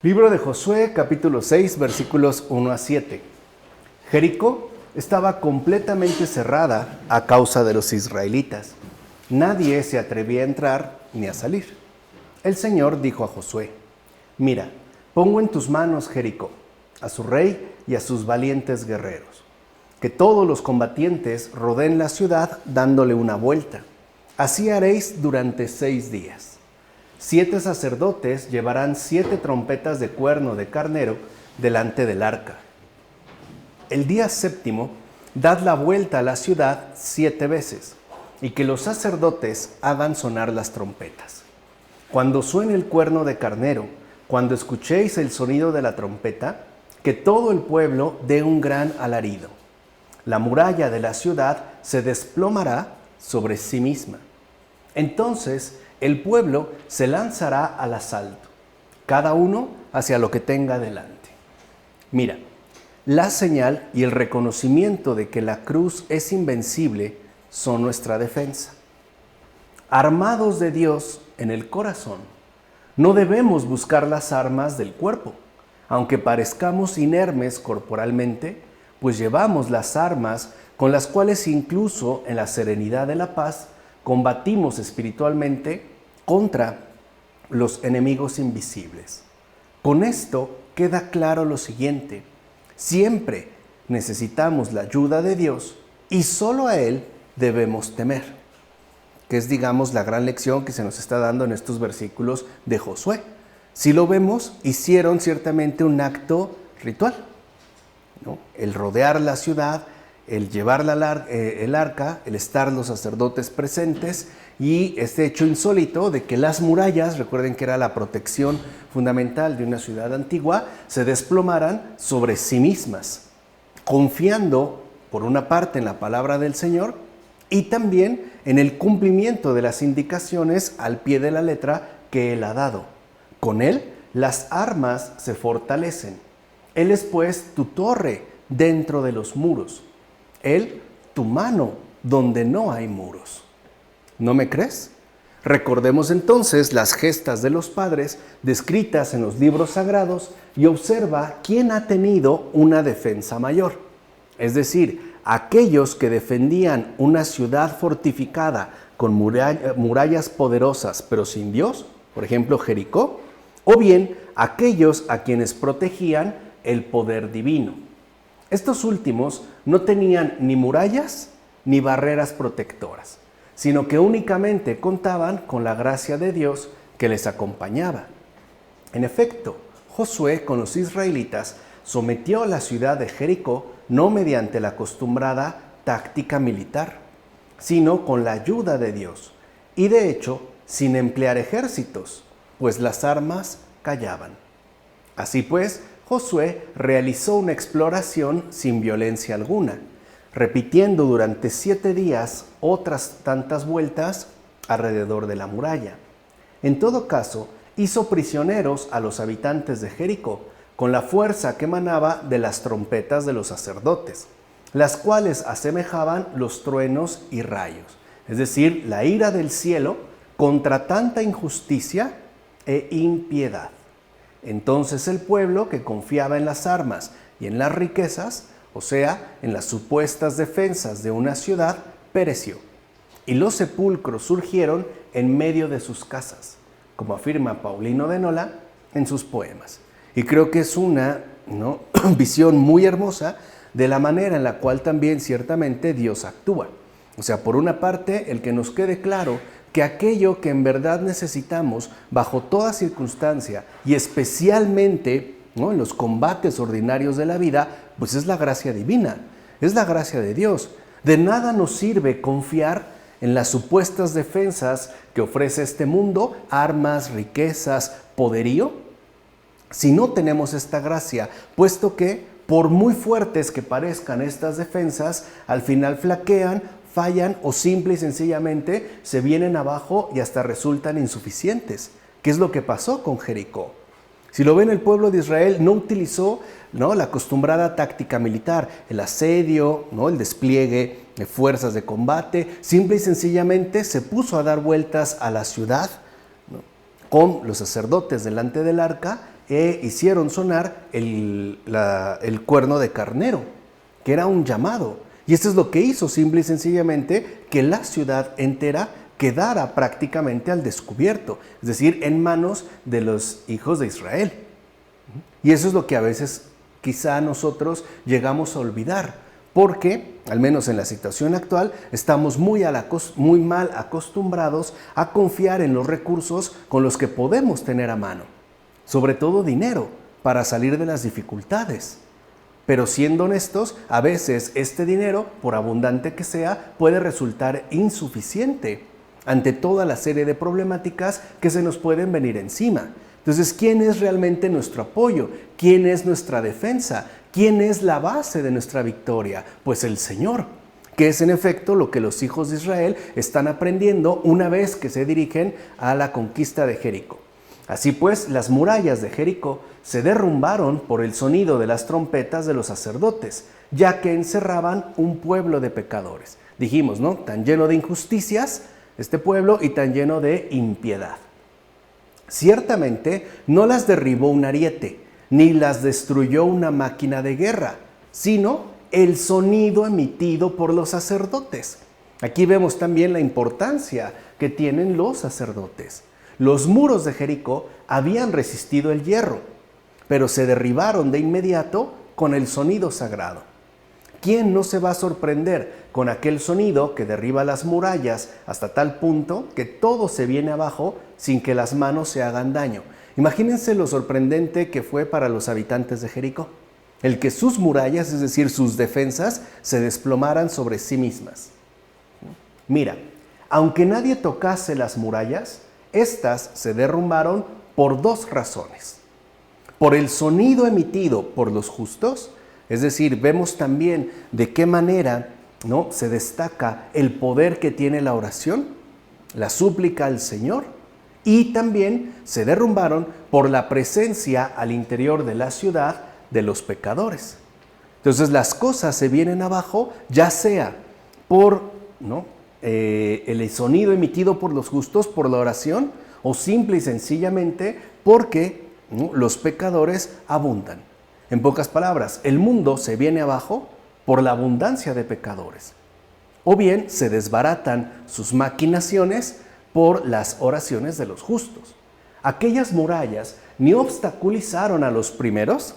Libro de Josué, capítulo 6, versículos 1 a 7. Jericó estaba completamente cerrada a causa de los israelitas. Nadie se atrevía a entrar ni a salir. El Señor dijo a Josué: Mira, pongo en tus manos Jericó, a su rey y a sus valientes guerreros. Que todos los combatientes rodeen la ciudad dándole una vuelta. Así haréis durante 6 días. 7 sacerdotes llevarán 7 trompetas de cuerno de carnero delante del arca. El día séptimo, dad la vuelta a la ciudad 7 veces, y que los sacerdotes hagan sonar las trompetas. Cuando suene el cuerno de carnero, cuando escuchéis el sonido de la trompeta, que todo el pueblo dé un gran alarido. La muralla de la ciudad se desplomará sobre sí misma. Entonces el pueblo se lanzará al asalto, cada uno hacia lo que tenga delante. Mira, la señal y el reconocimiento de que la cruz es invencible son nuestra defensa. Armados de Dios en el corazón, no debemos buscar las armas del cuerpo, aunque parezcamos inermes corporalmente, pues llevamos las armas con las cuales incluso en la serenidad de la paz combatimos espiritualmente contra los enemigos invisibles. Con esto queda claro lo siguiente: siempre necesitamos la ayuda de Dios y solo a Él debemos temer, que es, digamos, la gran lección que se nos está dando en estos versículos de Josué. Si lo vemos, hicieron ciertamente un acto ritual, ¿no? El rodear la ciudad, el llevar el arca, el estar los sacerdotes presentes y este hecho insólito de que las murallas, recuerden que era la protección fundamental de una ciudad antigua, se desplomaran sobre sí mismas, confiando por una parte en la palabra del Señor y también en el cumplimiento de las indicaciones al pie de la letra que Él ha dado. Con Él las armas se fortalecen. Él es pues tu torre dentro de los muros. Él, tu mano donde no hay muros. ¿No me crees? Recordemos entonces las gestas de los padres descritas en los libros sagrados y observa quién ha tenido una defensa mayor. Es decir, aquellos que defendían una ciudad fortificada con murallas poderosas pero sin Dios, por ejemplo Jericó, o bien aquellos a quienes protegían el poder divino. Estos últimos no tenían ni murallas ni barreras protectoras, sino que únicamente contaban con la gracia de Dios que les acompañaba. En efecto, Josué con los israelitas sometió a la ciudad de Jericó no mediante la acostumbrada táctica militar, sino con la ayuda de Dios, y de hecho sin emplear ejércitos, pues las armas callaban. Así pues, Josué realizó una exploración sin violencia alguna, repitiendo durante 7 días otras tantas vueltas alrededor de la muralla. En todo caso, hizo prisioneros a los habitantes de Jericó con la fuerza que emanaba de las trompetas de los sacerdotes, las cuales asemejaban los truenos y rayos, es decir, la ira del cielo contra tanta injusticia e impiedad. Entonces el pueblo, que confiaba en las armas y en las riquezas, o sea, en las supuestas defensas de una ciudad, pereció. Y los sepulcros surgieron en medio de sus casas, como afirma Paulino de Nola en sus poemas. Y creo que es una visión muy hermosa de la manera en la cual también ciertamente Dios actúa. O sea, por una parte, el que nos quede claro que aquello que en verdad necesitamos bajo toda circunstancia y especialmente en los combates ordinarios de la vida, pues es la gracia divina, es la gracia de Dios. De nada nos sirve confiar en las supuestas defensas que ofrece este mundo, armas, riquezas, poderío, si no tenemos esta gracia, puesto que por muy fuertes que parezcan estas defensas, al final flaquean, fallan o simple y sencillamente se vienen abajo y hasta resultan insuficientes. ¿Qué es lo que pasó con Jericó? Si lo ven, el pueblo de Israel no utilizó la acostumbrada táctica militar, el asedio, el despliegue de fuerzas de combate, simple y sencillamente se puso a dar vueltas a la ciudad con los sacerdotes delante del arca e hicieron sonar el cuerno de carnero, que era un llamado. Y esto es lo que hizo simple y sencillamente que la ciudad entera quedara prácticamente al descubierto, es decir, en manos de los hijos de Israel. Y eso es lo que a veces quizá nosotros llegamos a olvidar, porque, al menos en la situación actual, estamos muy mal acostumbrados a confiar en los recursos con los que podemos tener a mano, sobre todo dinero, para salir de las dificultades. Pero siendo honestos, a veces este dinero, por abundante que sea, puede resultar insuficiente ante toda la serie de problemáticas que se nos pueden venir encima. Entonces, ¿quién es realmente nuestro apoyo? ¿Quién es nuestra defensa? ¿Quién es la base de nuestra victoria? Pues el Señor, que es en efecto lo que los hijos de Israel están aprendiendo una vez que se dirigen a la conquista de Jericó. Así pues, las murallas de Jericó se derrumbaron por el sonido de las trompetas de los sacerdotes, ya que encerraban un pueblo de pecadores. Dijimos, ¿no? Tan lleno de injusticias este pueblo y tan lleno de impiedad. Ciertamente no las derribó un ariete, ni las destruyó una máquina de guerra, sino el sonido emitido por los sacerdotes. Aquí vemos también la importancia que tienen los sacerdotes. Los muros de Jericó habían resistido el hierro, pero se derribaron de inmediato con el sonido sagrado. ¿Quién no se va a sorprender con aquel sonido que derriba las murallas hasta tal punto que todo se viene abajo sin que las manos se hagan daño? Imagínense lo sorprendente que fue para los habitantes de Jericó, el que sus murallas, es decir, sus defensas, se desplomaran sobre sí mismas. Mira, aunque nadie tocase las murallas, estas se derrumbaron por dos razones. Por el sonido emitido por los justos, es decir, vemos también de qué manera, ¿no?, se destaca el poder que tiene la oración, la súplica al Señor, y también se derrumbaron por la presencia al interior de la ciudad de los pecadores. Entonces las cosas se vienen abajo, ya sea por el sonido emitido por los justos, por la oración, o simple y sencillamente porque los pecadores abundan. En pocas palabras, el mundo se viene abajo por la abundancia de pecadores. O bien se desbaratan sus maquinaciones por las oraciones de los justos. Aquellas murallas ni obstaculizaron a los primeros,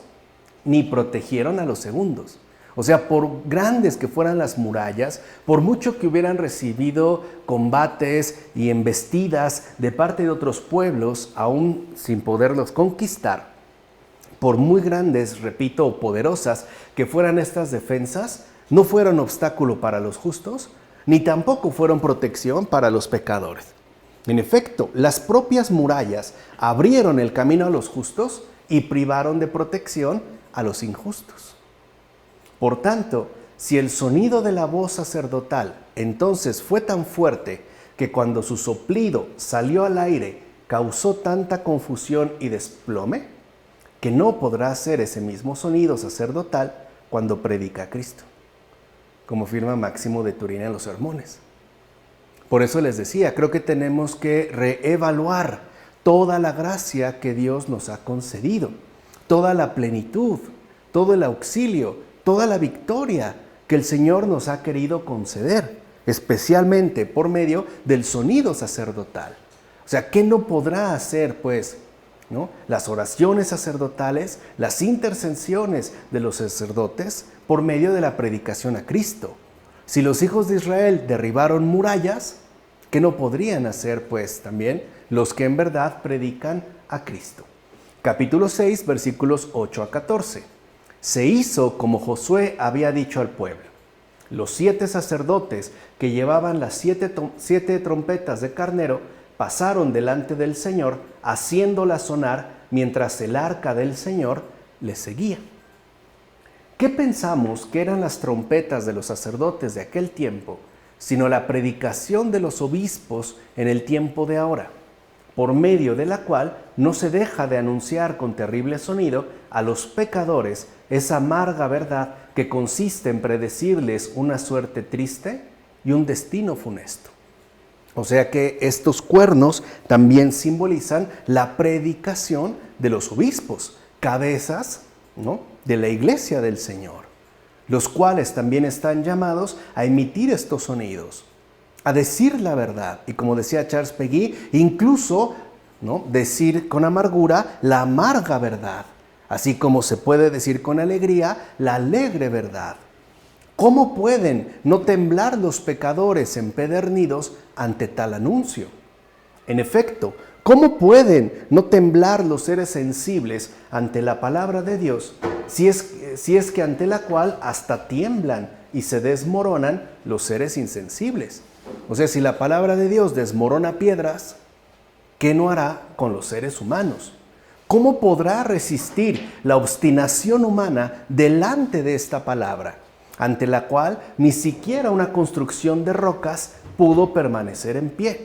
ni protegieron a los segundos. O sea, por grandes que fueran las murallas, por mucho que hubieran recibido combates y embestidas de parte de otros pueblos, aún sin poderlos conquistar, por muy grandes, repito, o poderosas que fueran estas defensas, no fueron obstáculo para los justos, ni tampoco fueron protección para los pecadores. En efecto, las propias murallas abrieron el camino a los justos y privaron de protección a los injustos. Por tanto, si el sonido de la voz sacerdotal entonces fue tan fuerte que cuando su soplido salió al aire causó tanta confusión y desplome, que no podrá hacer ese mismo sonido sacerdotal cuando predica a Cristo, como afirma Máximo de Turín en los sermones. Por eso les decía, creo que tenemos que reevaluar toda la gracia que Dios nos ha concedido, toda la plenitud, todo el auxilio, toda la victoria que el Señor nos ha querido conceder, especialmente por medio del sonido sacerdotal. O sea, ¿qué no podrá hacer, pues, las oraciones sacerdotales, las intercesiones de los sacerdotes por medio de la predicación a Cristo? Si los hijos de Israel derribaron murallas, ¿qué no podrían hacer, pues, también los que en verdad predican a Cristo? Capítulo 6, versículos 8 a 14. Se hizo como Josué había dicho al pueblo. Los 7 sacerdotes que llevaban las 7 trompetas de carnero pasaron delante del Señor, haciéndola sonar mientras el arca del Señor les seguía. ¿Qué pensamos que eran las trompetas de los sacerdotes de aquel tiempo, sino la predicación de los obispos en el tiempo de ahora, por medio de la cual no se deja de anunciar con terrible sonido a los pecadores esa amarga verdad que consiste en predecirles una suerte triste y un destino funesto? O sea que estos cuernos también simbolizan la predicación de los obispos, cabezas, ¿no?, de la iglesia del Señor, los cuales también están llamados a emitir estos sonidos, a decir la verdad. Y como decía Charles Peguy, incluso, ¿no?, decir con amargura la amarga verdad, así como se puede decir con alegría la alegre verdad. ¿Cómo pueden no temblar los pecadores empedernidos ante tal anuncio? En efecto, ¿cómo pueden no temblar los seres sensibles ante la palabra de Dios si es que ante la cual hasta tiemblan y se desmoronan los seres insensibles? O sea, si la palabra de Dios desmorona piedras, ¿qué no hará con los seres humanos? ¿Cómo podrá resistir la obstinación humana delante de esta palabra, ante la cual ni siquiera una construcción de rocas pudo permanecer en pie?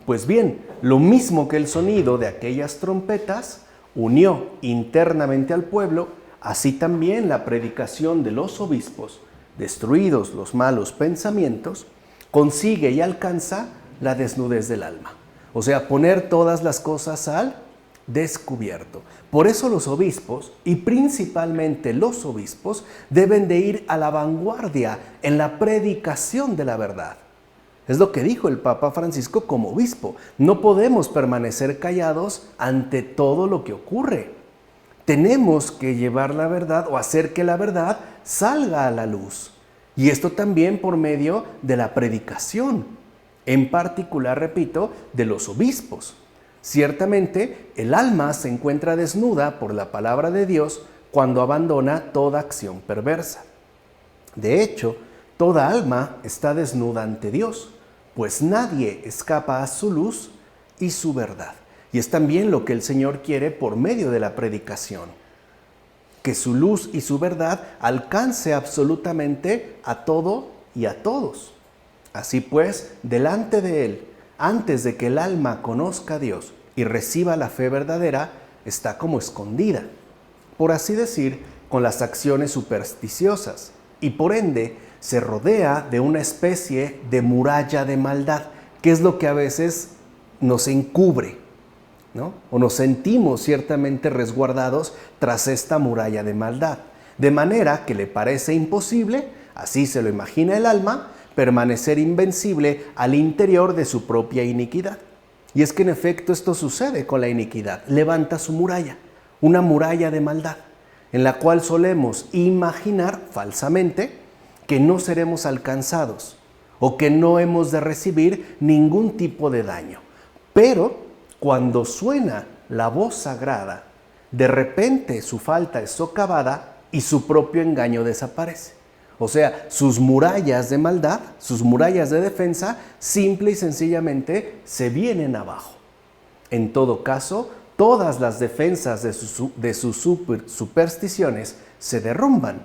Pues bien, lo mismo que el sonido de aquellas trompetas unió internamente al pueblo, así también la predicación de los obispos, destruidos los malos pensamientos, consigue y alcanza la desnudez del alma. O sea, poner todas las cosas al descubierto. Por eso los obispos, y principalmente los obispos, deben de ir a la vanguardia en la predicación de la verdad. Es lo que dijo el Papa Francisco como obispo. No podemos permanecer callados ante todo lo que ocurre. Tenemos que llevar la verdad o hacer que la verdad salga a la luz. Y esto también por medio de la predicación, en particular, repito, de los obispos. Ciertamente, el alma se encuentra desnuda por la palabra de Dios cuando abandona toda acción perversa. De hecho, toda alma está desnuda ante Dios, pues nadie escapa a su luz y su verdad. Y es también lo que el Señor quiere por medio de la predicación, que su luz y su verdad alcance absolutamente a todo y a todos. Así pues, delante de Él, antes de que el alma conozca a Dios y reciba la fe verdadera, está como escondida, por así decir, con las acciones supersticiosas, y por ende se rodea de una especie de muralla de maldad, que es lo que a veces nos encubre, ¿no? O nos sentimos ciertamente resguardados tras esta muralla de maldad, de manera que le parece imposible, así se lo imagina el alma, permanecer invencible al interior de su propia iniquidad. Y es que en efecto esto sucede con la iniquidad. Levanta su muralla, una muralla de maldad, en la cual solemos imaginar falsamente que no seremos alcanzados o que no hemos de recibir ningún tipo de daño. Pero cuando suena la voz sagrada, de repente su falta es socavada y su propio engaño desaparece. O sea, sus murallas de maldad, sus murallas de defensa, simple y sencillamente se vienen abajo. En todo caso, todas las defensas de sus supersticiones se derrumban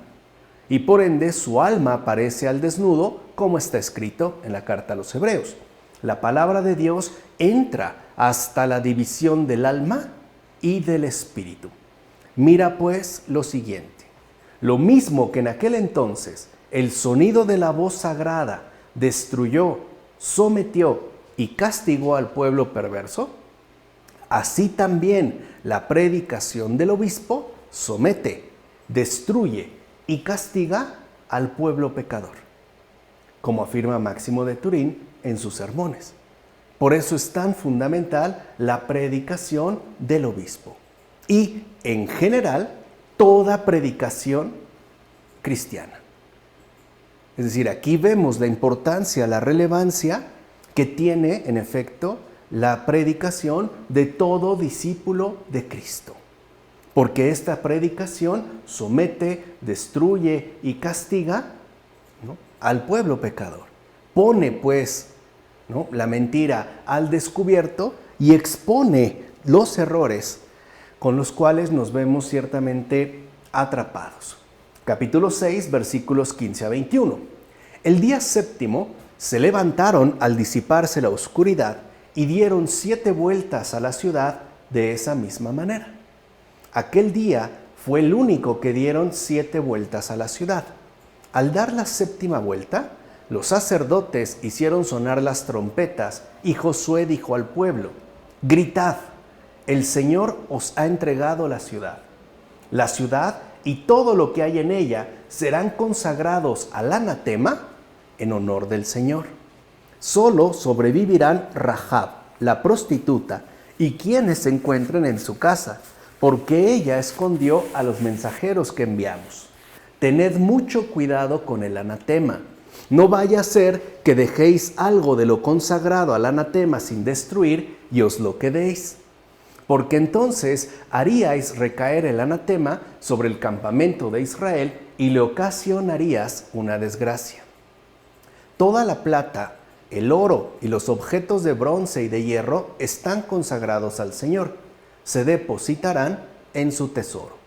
y por ende su alma aparece al desnudo, como está escrito en la carta a los Hebreos. La palabra de Dios entra hasta la división del alma y del espíritu. Mira pues lo siguiente. Lo mismo que en aquel entonces el sonido de la voz sagrada destruyó, sometió y castigó al pueblo perverso, así también la predicación del obispo somete, destruye y castiga al pueblo pecador, como afirma Máximo de Turín en sus sermones. Por eso es tan fundamental la predicación del obispo y, en general, toda predicación cristiana. Es decir, aquí vemos la importancia, la relevancia que tiene, en efecto, la predicación de todo discípulo de Cristo. Porque esta predicación somete, destruye y castiga, ¿no?, al pueblo pecador. Pone, pues, ¿no?, la mentira al descubierto y expone los errores con los cuales nos vemos ciertamente atrapados. Capítulo 6, versículos 15 a 21. El día séptimo se levantaron al disiparse la oscuridad y dieron 7 vueltas a la ciudad de esa misma manera. Aquel día fue el único que dieron 7 vueltas a la ciudad. Al dar la 7ª vuelta, los sacerdotes hicieron sonar las trompetas y Josué dijo al pueblo: gritad, el Señor os ha entregado la ciudad. La ciudad y todo lo que hay en ella serán consagrados al anatema en honor del Señor. Solo sobrevivirán Rahab, la prostituta, y quienes se encuentren en su casa, porque ella escondió a los mensajeros que enviamos. Tened mucho cuidado con el anatema. No vaya a ser que dejéis algo de lo consagrado al anatema sin destruir y os lo quedéis, porque entonces haríais recaer el anatema sobre el campamento de Israel y le ocasionarías una desgracia. Toda la plata, el oro y los objetos de bronce y de hierro están consagrados al Señor. Se depositarán en su tesoro.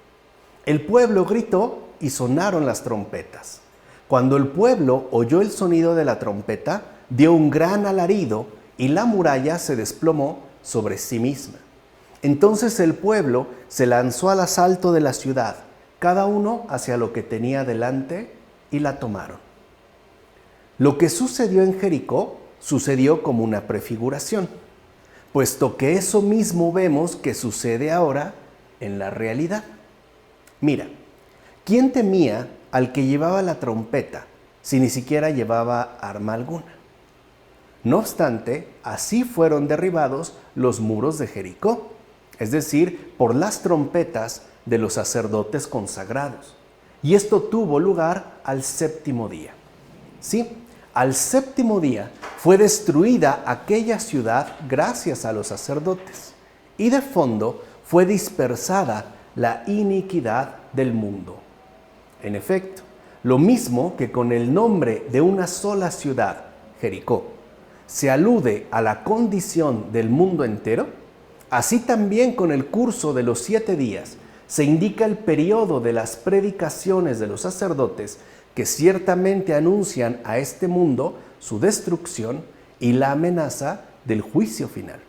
El pueblo gritó y sonaron las trompetas. Cuando el pueblo oyó el sonido de la trompeta, dio un gran alarido y la muralla se desplomó sobre sí misma. Entonces el pueblo se lanzó al asalto de la ciudad, cada uno hacia lo que tenía delante, y la tomaron. Lo que sucedió en Jericó sucedió como una prefiguración, puesto que eso mismo vemos que sucede ahora en la realidad. Mira, ¿quién temía al que llevaba la trompeta si ni siquiera llevaba arma alguna? No obstante, así fueron derribados los muros de Jericó, es decir, por las trompetas de los sacerdotes consagrados. Y esto tuvo lugar al séptimo día. Sí, al séptimo día fue destruida aquella ciudad gracias a los sacerdotes, y de fondo fue dispersada la iniquidad del mundo. En efecto, lo mismo que con el nombre de una sola ciudad, Jericó, se alude a la condición del mundo entero, así también con el curso de los 7 días se indica el periodo de las predicaciones de los sacerdotes que ciertamente anuncian a este mundo su destrucción y la amenaza del juicio final,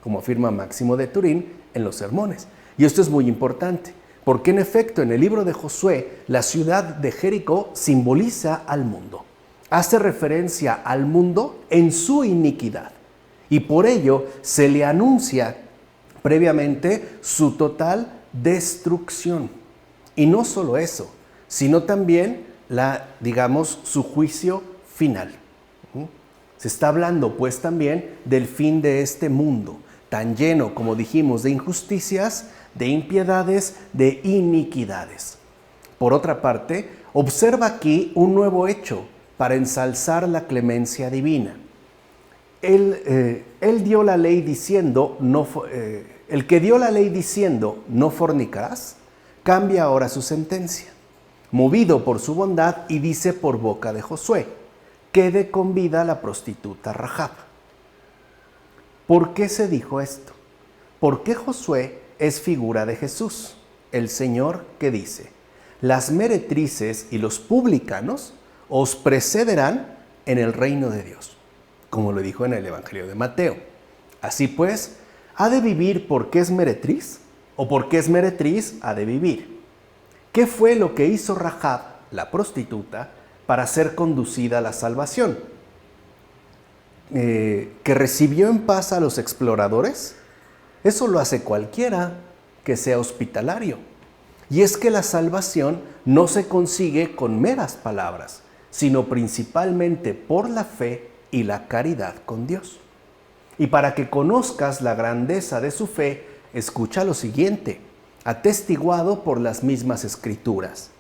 como afirma Máximo de Turín en los sermones. Y esto es muy importante, porque en efecto en el libro de Josué, la ciudad de Jericó simboliza al mundo, hace referencia al mundo en su iniquidad, y por ello se le anuncia previamente su total destrucción. Y no solo eso, sino también su juicio final. Se está hablando pues también del fin de este mundo, tan lleno, como dijimos, de injusticias, de impiedades, de iniquidades. Por otra parte, observa aquí un nuevo hecho para ensalzar la clemencia divina. Él dio la ley diciendo, el que dio la ley diciendo, no fornicarás, cambia ahora su sentencia, movido por su bondad, y dice por boca de Josué: quede con vida la prostituta Rahab. ¿Por qué se dijo esto? Porque Josué es figura de Jesús, el Señor que dice: las meretrices y los publicanos os precederán en el reino de Dios, como lo dijo en el Evangelio de Mateo. Así pues, ¿ha de vivir porque es meretriz? ¿O porque es meretriz ha de vivir? ¿Qué fue lo que hizo Rahab, la prostituta, para ser conducida a la salvación? ¿Que recibió en paz a los exploradores? Eso lo hace cualquiera que sea hospitalario. Y es que la salvación no se consigue con meras palabras, sino principalmente por la fe y la caridad con Dios. Y para que conozcas la grandeza de su fe, escucha lo siguiente, atestiguado por las mismas Escrituras.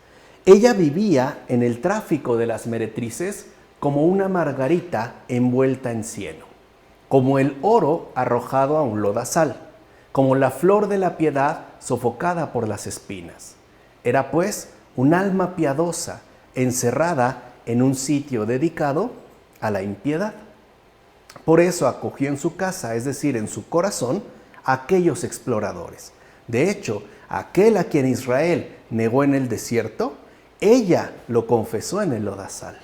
Ella vivía en el tráfico de las meretrices como una margarita envuelta en cieno, como el oro arrojado a un lodazal, como la flor de la piedad sofocada por las espinas. Era pues un alma piadosa, encerrada en un sitio dedicado a la impiedad. Por eso acogió en su casa, es decir, en su corazón, a aquellos exploradores. De hecho, aquel a quien Israel negó en el desierto, ella lo confesó en el lodazal,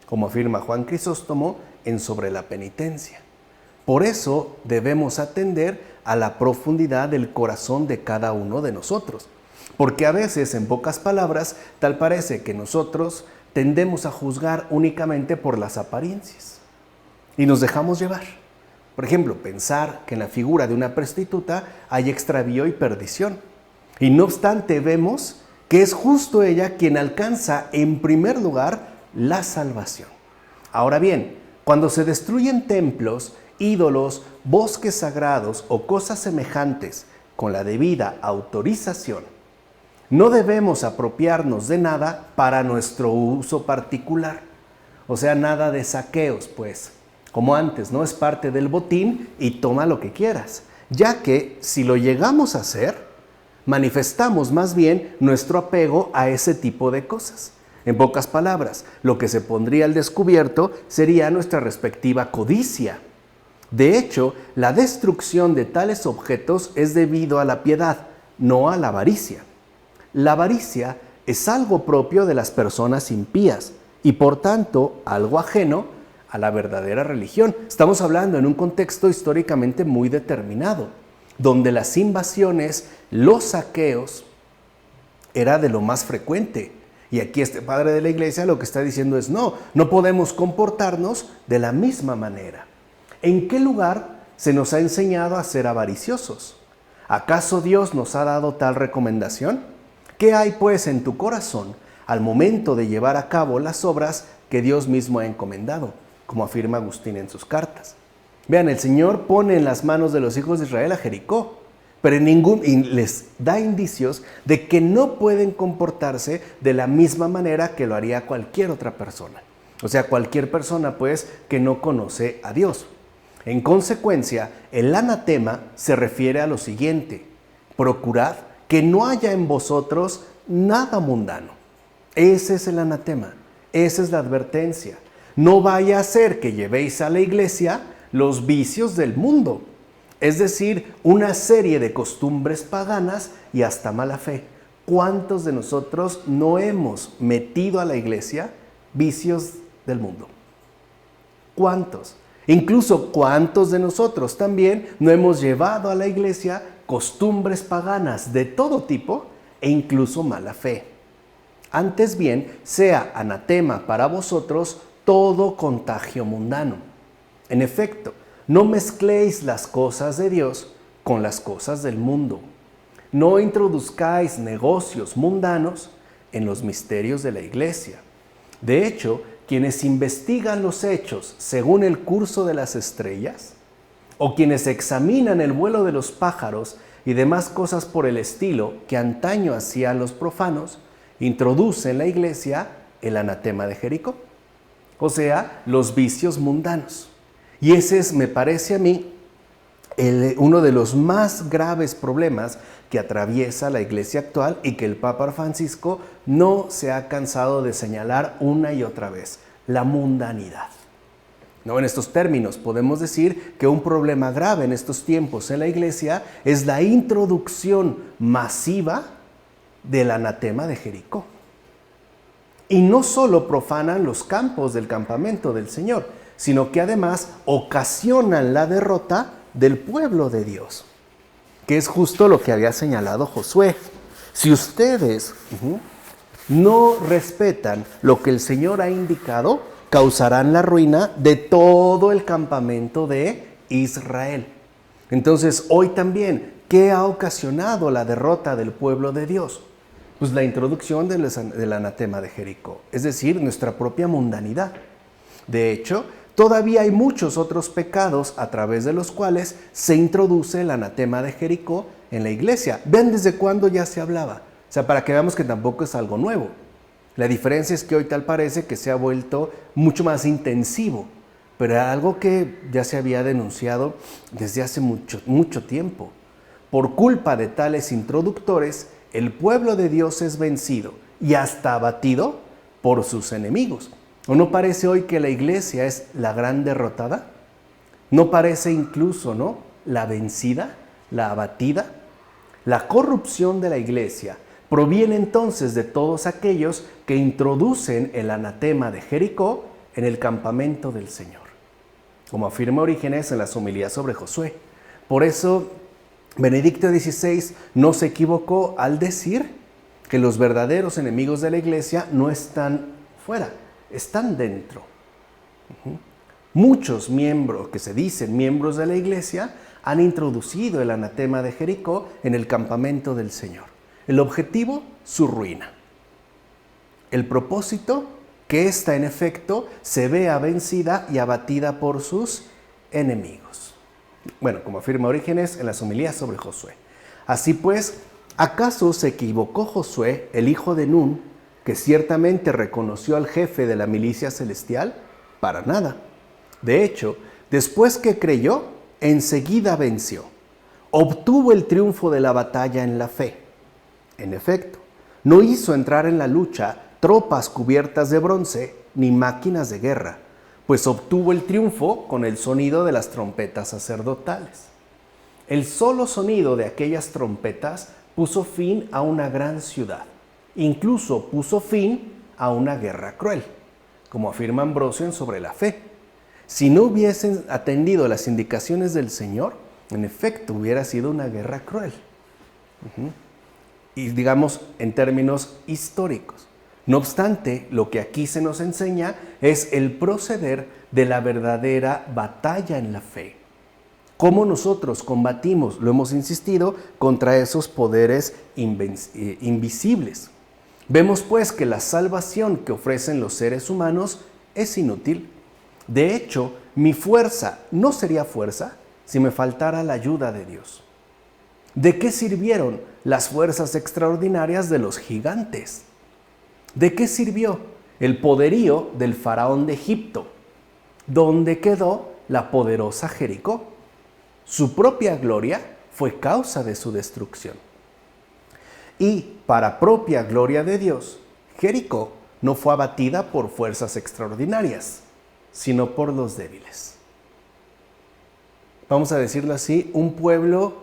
como afirma Juan Crisóstomo en Sobre la Penitencia. Por eso debemos atender a la profundidad del corazón de cada uno de nosotros, porque a veces, en pocas palabras, tal parece que nosotros tendemos a juzgar únicamente por las apariencias y nos dejamos llevar. Por ejemplo, pensar que en la figura de una prostituta hay extravío y perdición. Y no obstante, vemos que es justo ella quien alcanza en primer lugar la salvación. Ahora bien, cuando se destruyen templos, ídolos, bosques sagrados o cosas semejantes con la debida autorización, no debemos apropiarnos de nada para nuestro uso particular. O sea, nada de saqueos, pues, como antes, no es parte del botín y toma lo que quieras, ya que si lo llegamos a hacer, manifestamos más bien nuestro apego a ese tipo de cosas. En pocas palabras, lo que se pondría al descubierto sería nuestra respectiva codicia. De hecho, la destrucción de tales objetos es debido a la piedad, no a la avaricia. La avaricia es algo propio de las personas impías y por tanto algo ajeno a la verdadera religión. Estamos hablando en un contexto históricamente muy determinado, donde las invasiones, los saqueos, era de lo más frecuente. Y aquí este padre de la iglesia lo que está diciendo es no podemos comportarnos de la misma manera. ¿En qué lugar se nos ha enseñado a ser avariciosos? ¿Acaso Dios nos ha dado tal recomendación? ¿Qué hay pues en tu corazón al momento de llevar a cabo las obras que Dios mismo ha encomendado? Como afirma Agustín en sus cartas. Vean, el Señor pone en las manos de los hijos de Israel a Jericó, pero y les da indicios de que no pueden comportarse de la misma manera que lo haría cualquier otra persona. O sea, cualquier persona, pues, que no conoce a Dios. En consecuencia, el anatema se refiere a lo siguiente: procurad que no haya en vosotros nada mundano. Ese es el anatema, esa es la advertencia. No vaya a ser que llevéis a la iglesia los vicios del mundo, es decir, una serie de costumbres paganas y hasta mala fe. ¿Cuántos de nosotros no hemos metido a la iglesia vicios del mundo? ¿Cuántos? Incluso ¿cuántos de nosotros también no hemos llevado a la iglesia costumbres paganas de todo tipo e incluso mala fe? Antes bien, sea anatema para vosotros todo contagio mundano. En efecto, no mezcléis las cosas de Dios con las cosas del mundo. No introduzcáis negocios mundanos en los misterios de la iglesia. De hecho, quienes investigan los hechos según el curso de las estrellas, o quienes examinan el vuelo de los pájaros y demás cosas por el estilo que antaño hacían los profanos, introducen en la iglesia el anatema de Jericó, o sea, los vicios mundanos. Y ese es, me parece a mí, uno de los más graves problemas que atraviesa la iglesia actual y que el Papa Francisco no se ha cansado de señalar una y otra vez: la mundanidad. ¿No? En estos términos podemos decir que un problema grave en estos tiempos en la iglesia es la introducción masiva del anatema de Jericó. Y no solo profanan los campos del campamento del Señor, sino que además ocasionan la derrota del pueblo de Dios, que es justo lo que había señalado Josué. Si ustedes no respetan lo que el Señor ha indicado, causarán la ruina de todo el campamento de Israel. Entonces, hoy también, ¿qué ha ocasionado la derrota del pueblo de Dios? Pues la introducción del anatema de Jericó, es decir, nuestra propia mundanidad. De hecho, todavía hay muchos otros pecados a través de los cuales se introduce el anatema de Jericó en la iglesia. Vean desde cuándo ya se hablaba. O sea, para que veamos que tampoco es algo nuevo. La diferencia es que hoy tal parece que se ha vuelto mucho más intensivo, pero era algo que ya se había denunciado desde hace mucho tiempo. Por culpa de tales introductores, el pueblo de Dios es vencido y hasta abatido por sus enemigos. ¿O no parece hoy que la iglesia es la gran derrotada? ¿No parece incluso, no, la vencida, la abatida? La corrupción de la iglesia proviene entonces de todos aquellos que introducen el anatema de Jericó en el campamento del Señor, como afirma Orígenes en las homilías sobre Josué. Por eso, Benedicto XVI no se equivocó al decir que los verdaderos enemigos de la iglesia no están afuera, están dentro. Muchos miembros que se dicen miembros de la iglesia han introducido el anatema de Jericó en el campamento del Señor. El objetivo, su ruina. El propósito, que ésta en efecto se vea vencida y abatida por sus enemigos. Bueno, como afirma Orígenes en las homilías sobre Josué. Así pues, ¿acaso se equivocó Josué, el hijo de Nun, que ciertamente reconoció al jefe de la milicia celestial? Para nada. De hecho, después que creyó, enseguida venció. Obtuvo el triunfo de la batalla en la fe. En efecto, no hizo entrar en la lucha tropas cubiertas de bronce ni máquinas de guerra, pues obtuvo el triunfo con el sonido de las trompetas sacerdotales. El solo sonido de aquellas trompetas puso fin a una gran ciudad. Incluso puso fin a una guerra cruel, como afirma Ambrosio en Sobre la Fe. Si no hubiesen atendido las indicaciones del Señor, en efecto hubiera sido una guerra cruel. Y digamos en términos históricos. No obstante, lo que aquí se nos enseña es el proceder de la verdadera batalla en la fe. Cómo nosotros combatimos, lo hemos insistido, contra esos poderes invisibles. Vemos pues que la salvación que ofrecen los seres humanos es inútil. De hecho, mi fuerza no sería fuerza si me faltara la ayuda de Dios. ¿De qué sirvieron las fuerzas extraordinarias de los gigantes? ¿De qué sirvió el poderío del faraón de Egipto? ¿Dónde quedó la poderosa Jericó? Su propia gloria fue causa de su destrucción. Y para propia gloria de Dios, Jericó no fue abatida por fuerzas extraordinarias, sino por los débiles. Vamos a decirlo así, un pueblo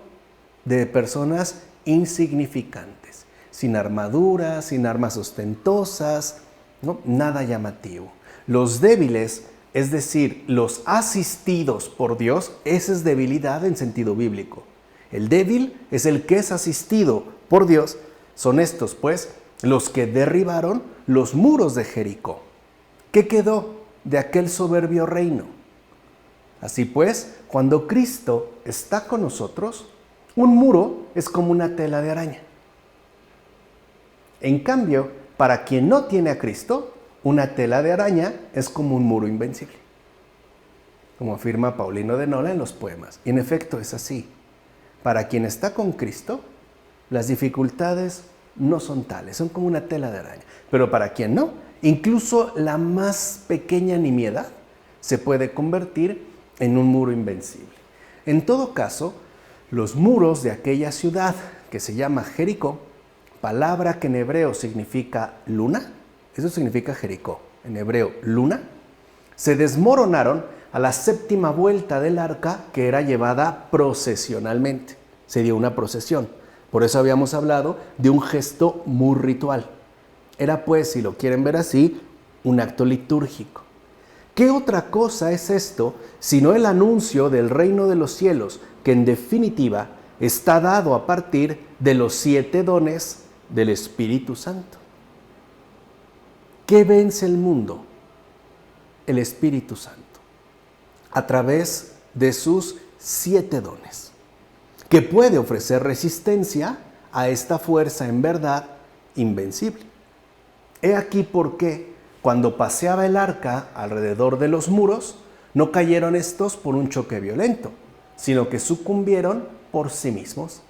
de personas insignificantes, sin armadura, sin armas ostentosas, ¿no? Nada llamativo. Los débiles, es decir, los asistidos por Dios, esa es debilidad en sentido bíblico. El débil es el que es asistido por Dios. Son estos, pues, los que derribaron los muros de Jericó. ¿Qué quedó de aquel soberbio reino? Así pues, cuando Cristo está con nosotros, un muro es como una tela de araña. En cambio, para quien no tiene a Cristo, una tela de araña es como un muro invencible, como afirma Paulino de Nola en los poemas. Y en efecto es así. Para quien está con Cristo, las dificultades no son tales, son como una tela de araña. Pero para quien no, incluso la más pequeña nimiedad se puede convertir en un muro invencible. En todo caso, los muros de aquella ciudad que se llama Jericó, palabra que en hebreo significa luna, eso significa Jericó, en hebreo luna, se desmoronaron a la séptima vuelta del arca, que era llevada procesionalmente. Se dio una procesión. Por eso habíamos hablado de un gesto muy ritual. Era pues, si lo quieren ver así, un acto litúrgico. ¿Qué otra cosa es esto sino el anuncio del reino de los cielos, que en definitiva está dado a partir de los 7 dones del Espíritu Santo? ¿Qué vence el mundo? El Espíritu Santo, a través de sus 7 dones, que puede ofrecer resistencia a esta fuerza en verdad invencible. He aquí por qué, cuando paseaba el arca alrededor de los muros, no cayeron estos por un choque violento, sino que sucumbieron por sí mismos.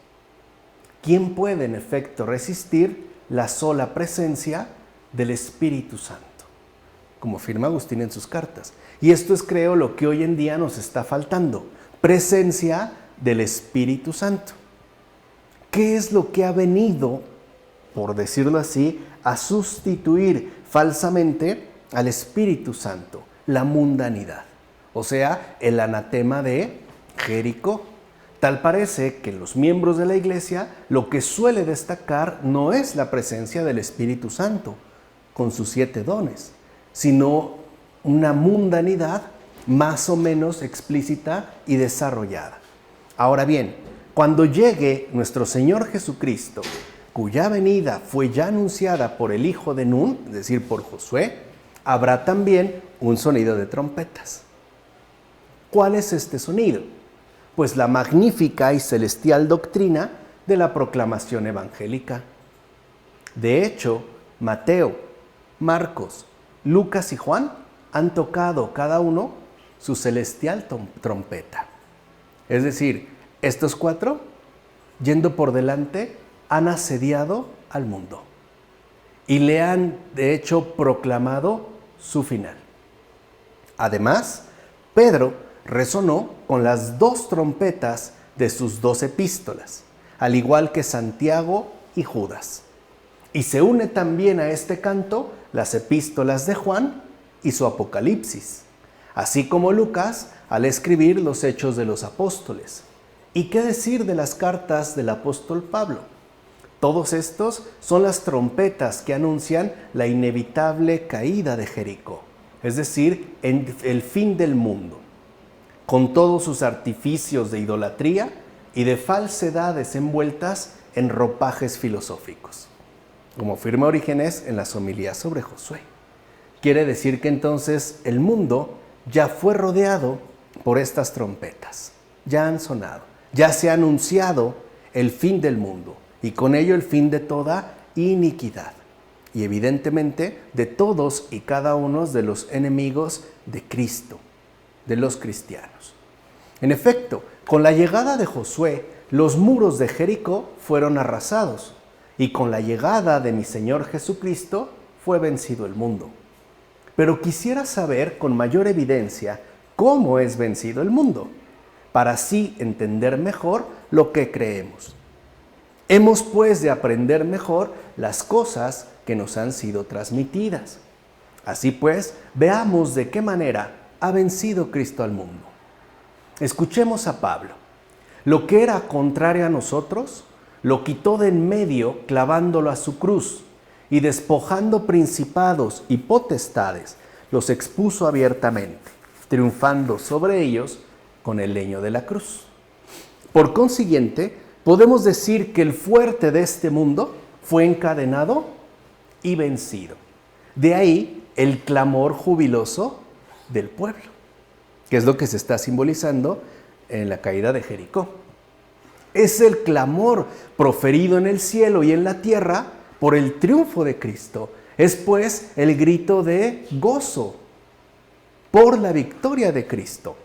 ¿Quién puede en efecto resistir la sola presencia del Espíritu Santo? Como afirma Agustín en sus cartas. Y esto es, creo, lo que hoy en día nos está faltando: presencia del Espíritu Santo. ¿Qué es lo que ha venido, por decirlo así, a sustituir falsamente al Espíritu Santo? La mundanidad, o sea, el anatema de Jericó. Tal parece que en los miembros de la iglesia lo que suele destacar no es la presencia del Espíritu Santo con sus 7 dones, sino una mundanidad más o menos explícita y desarrollada. Ahora bien, cuando llegue nuestro Señor Jesucristo, cuya venida fue ya anunciada por el hijo de Nun, es decir, por Josué, habrá también un sonido de trompetas. ¿Cuál es este sonido? Pues la magnífica y celestial doctrina de la proclamación evangélica. De hecho, Mateo, Marcos, Lucas y Juan han tocado cada uno su celestial trompeta. Es decir, estos 4, yendo por delante, han asediado al mundo y le han, de hecho, proclamado su final. Además, Pedro resonó con las 2 trompetas de sus 2 epístolas, al igual que Santiago y Judas. Y se une también a este canto las epístolas de Juan y su Apocalipsis, así como Lucas al escribir los Hechos de los Apóstoles. ¿Y qué decir de las cartas del apóstol Pablo? Todos estos son las trompetas que anuncian la inevitable caída de Jericó, es decir, el fin del mundo, con todos sus artificios de idolatría y de falsedades envueltas en ropajes filosóficos, como afirma Orígenes en las homilías sobre Josué. Quiere decir que entonces el mundo ya fue rodeado por estas trompetas, ya han sonado, ya se ha anunciado el fin del mundo y con ello el fin de toda iniquidad y evidentemente de todos y cada uno de los enemigos de Cristo, de los cristianos. En efecto, con la llegada de Josué, los muros de Jericó fueron arrasados y con la llegada de mi Señor Jesucristo fue vencido el mundo. Pero quisiera saber con mayor evidencia cómo es vencido el mundo, para así entender mejor lo que creemos. Hemos pues de aprender mejor las cosas que nos han sido transmitidas. Así pues, veamos de qué manera ha vencido Cristo al mundo. Escuchemos a Pablo. Lo que era contrario a nosotros, lo quitó de en medio clavándolo a su cruz y despojando principados y potestades, los expuso abiertamente, triunfando sobre ellos con el leño de la cruz. Por consiguiente, podemos decir que el fuerte de este mundo fue encadenado y vencido. De ahí el clamor jubiloso del pueblo, que es lo que se está simbolizando en la caída de Jericó. Es el clamor proferido en el cielo y en la tierra por el triunfo de Cristo. Es pues el grito de gozo por la victoria de Cristo.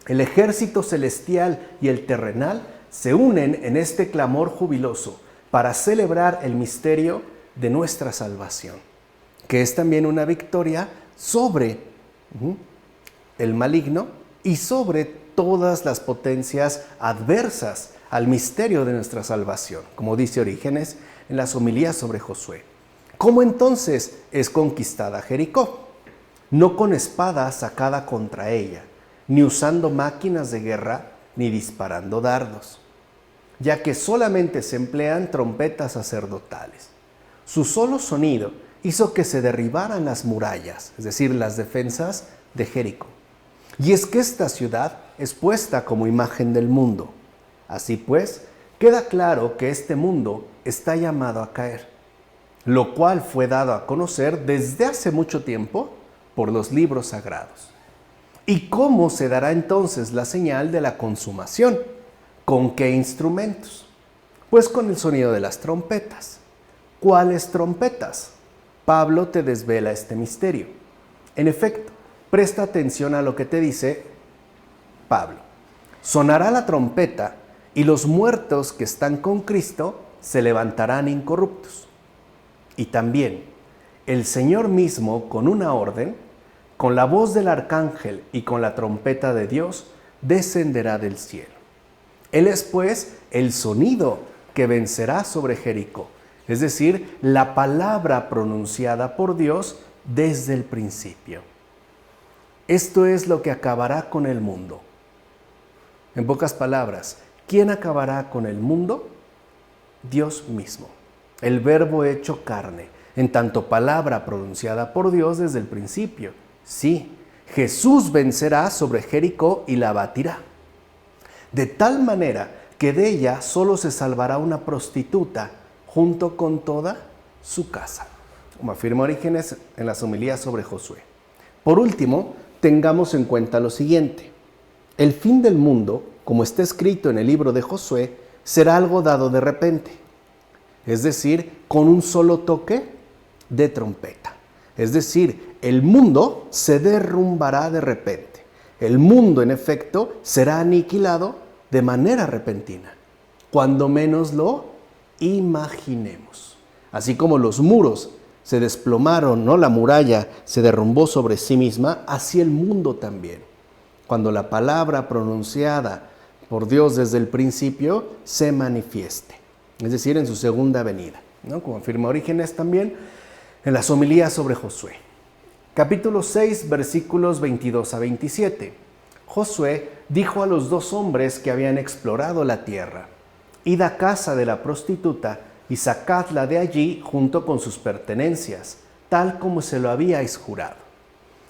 El ejército celestial y el terrenal se unen en este clamor jubiloso para celebrar el misterio de nuestra salvación, que es también una victoria sobre el maligno y sobre todas las potencias adversas al misterio de nuestra salvación, como dice Orígenes en las homilías sobre Josué. ¿Cómo entonces es conquistada Jericó? No con espada sacada contra ella, ni usando máquinas de guerra, ni disparando dardos, ya que solamente se emplean trompetas sacerdotales. Su solo sonido hizo que se derribaran las murallas, es decir, las defensas de Jericó. Y es que esta ciudad es puesta como imagen del mundo. Así pues, queda claro que este mundo está llamado a caer, lo cual fue dado a conocer desde hace mucho tiempo por los libros sagrados. ¿Y cómo se dará entonces la señal de la consumación? ¿Con qué instrumentos? Pues con el sonido de las trompetas. ¿Cuáles trompetas? Pablo te desvela este misterio. En efecto, presta atención a lo que te dice Pablo. Sonará la trompeta y los muertos que están con Cristo se levantarán incorruptos. Y también el Señor mismo, con una orden, con la voz del arcángel y con la trompeta de Dios, descenderá del cielo. Él es pues el sonido que vencerá sobre Jericó, es decir, la palabra pronunciada por Dios desde el principio. Esto es lo que acabará con el mundo. En pocas palabras, ¿quién acabará con el mundo? Dios mismo, el Verbo hecho carne, en tanto palabra pronunciada por Dios desde el principio. Sí, Jesús vencerá sobre Jericó y la batirá, de tal manera que de ella solo se salvará una prostituta junto con toda su casa. como afirma Orígenes en las homilías sobre Josué. Por último, tengamos en cuenta lo siguiente. El fin del mundo, como está escrito en el libro de Josué, será algo dado de repente, es decir, con un solo toque de trompeta. Es decir, el mundo se derrumbará de repente. El mundo, en efecto, será aniquilado de manera repentina, cuando menos lo imaginemos. Así como los muros se desplomaron, ¿no? La muralla se derrumbó sobre sí misma, así el mundo también. Cuando la palabra pronunciada por Dios desde el principio se manifieste, es decir, en su segunda venida, ¿no? Como afirma Orígenes también en las homilías sobre Josué. Capítulo 6, versículos 22 a 27. Josué dijo a los 2 hombres que habían explorado la tierra: id a casa de la prostituta y sacadla de allí junto con sus pertenencias, tal como se lo habíais jurado.